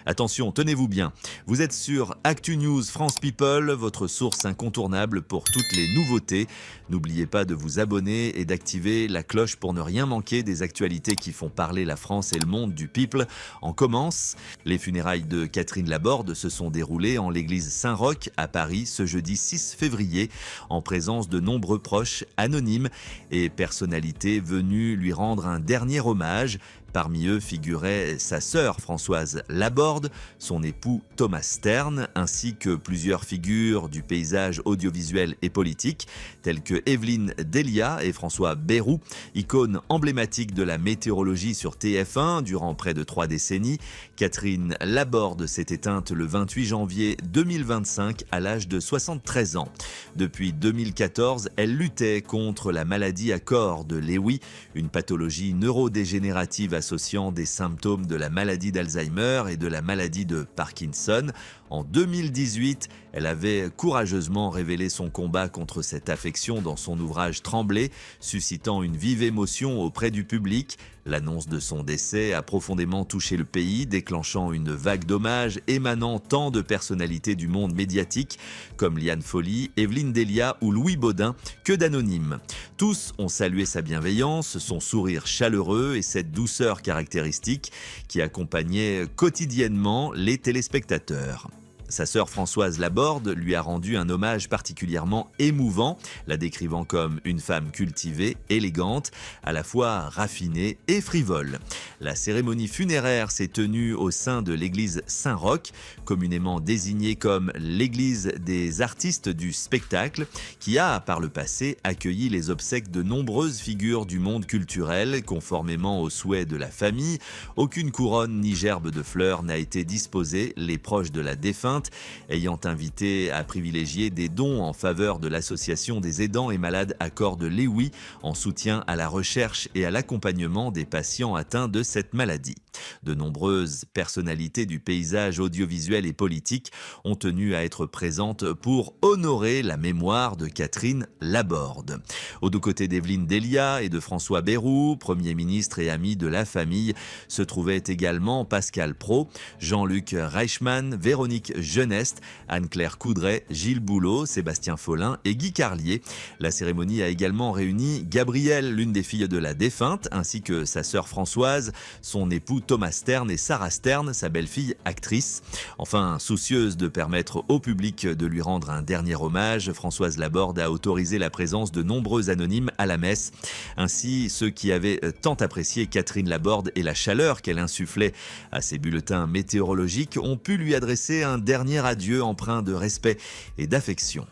Attention, tenez-vous bien. Vous êtes sur Actu News France People, votre source incontournable pour toutes les nouveautés. N'oubliez pas de vous abonner et d'activer la cloche pour ne rien manquer des actualités qui font parler la France et le monde du people. On commence. Les funérailles de Catherine Laborde se sont déroulées en l'église Saint-Roch à Paris ce jeudi 6 février, en présence de nombreux proches anonymes et personnalités venues lui rendre un dernier hommage. Parmi eux figurait sa sœur Françoise Laborde, son époux Thomas Stern, ainsi que plusieurs figures du paysage audiovisuel et politique, telles que Evelyne Delia et François Bayrou, icônes emblématiques de la météorologie sur TF1 durant près de 3 décennies. Catherine Laborde s'est éteinte le 28 janvier 2025 à l'âge de 73 ans. Depuis 2014, elle luttait contre la maladie à corps de Lewy, une pathologie neurodégénérative associant des symptômes de la maladie d'Alzheimer et de la maladie de Parkinson. En 2018, elle avait courageusement révélé son combat contre cette affection dans son ouvrage Trembler, suscitant une vive émotion auprès du public. L'annonce de son décès a profondément touché le pays, déclenchant une vague d'hommages émanant tant de personnalités du monde médiatique comme Liane Folly, Evelyne Delia ou Louis Baudin que d'anonymes. Tous ont salué sa bienveillance, son sourire chaleureux et cette douceur caractéristique qui accompagnait quotidiennement les téléspectateurs. Sa sœur Françoise Laborde lui a rendu un hommage particulièrement émouvant, la décrivant comme une femme cultivée, élégante, à la fois raffinée et frivole. La cérémonie funéraire s'est tenue au sein de l'église Saint-Roch, communément désignée comme l'église des artistes du spectacle, qui a, par le passé, accueilli les obsèques de nombreuses figures du monde culturel, conformément aux souhaits de la famille. Aucune couronne ni gerbe de fleurs n'a été disposée, les proches de la défunte ayant invité à privilégier des dons en faveur de l'association des aidants et malades à corps de Lewy, en soutien à la recherche et à l'accompagnement des patients atteints de cette maladie. De nombreuses personnalités du paysage audiovisuel et politique ont tenu à être présentes pour honorer la mémoire de Catherine Laborde. Aux deux côtés d'Evelyne Delia et de François Bayrou, Premier ministre et ami de la famille, se trouvaient également Pascal Praud, Jean-Luc Reichmann, Véronique Geneste, Anne-Claire Coudray, Gilles Boulot, Sébastien Follin et Guy Carlier. La cérémonie a également réuni Gabrielle, l'une des filles de la défunte, ainsi que sa sœur Françoise, son époux Thomas Stern et Sarah Stern, sa belle-fille actrice. Enfin, soucieuse de permettre au public de lui rendre un dernier hommage, Françoise Laborde a autorisé la présence de nombreux anonymes à la messe. Ainsi, ceux qui avaient tant apprécié Catherine Laborde et la chaleur qu'elle insufflait à ses bulletins météorologiques ont pu lui adresser un dernier adieu empreint de respect et d'affection.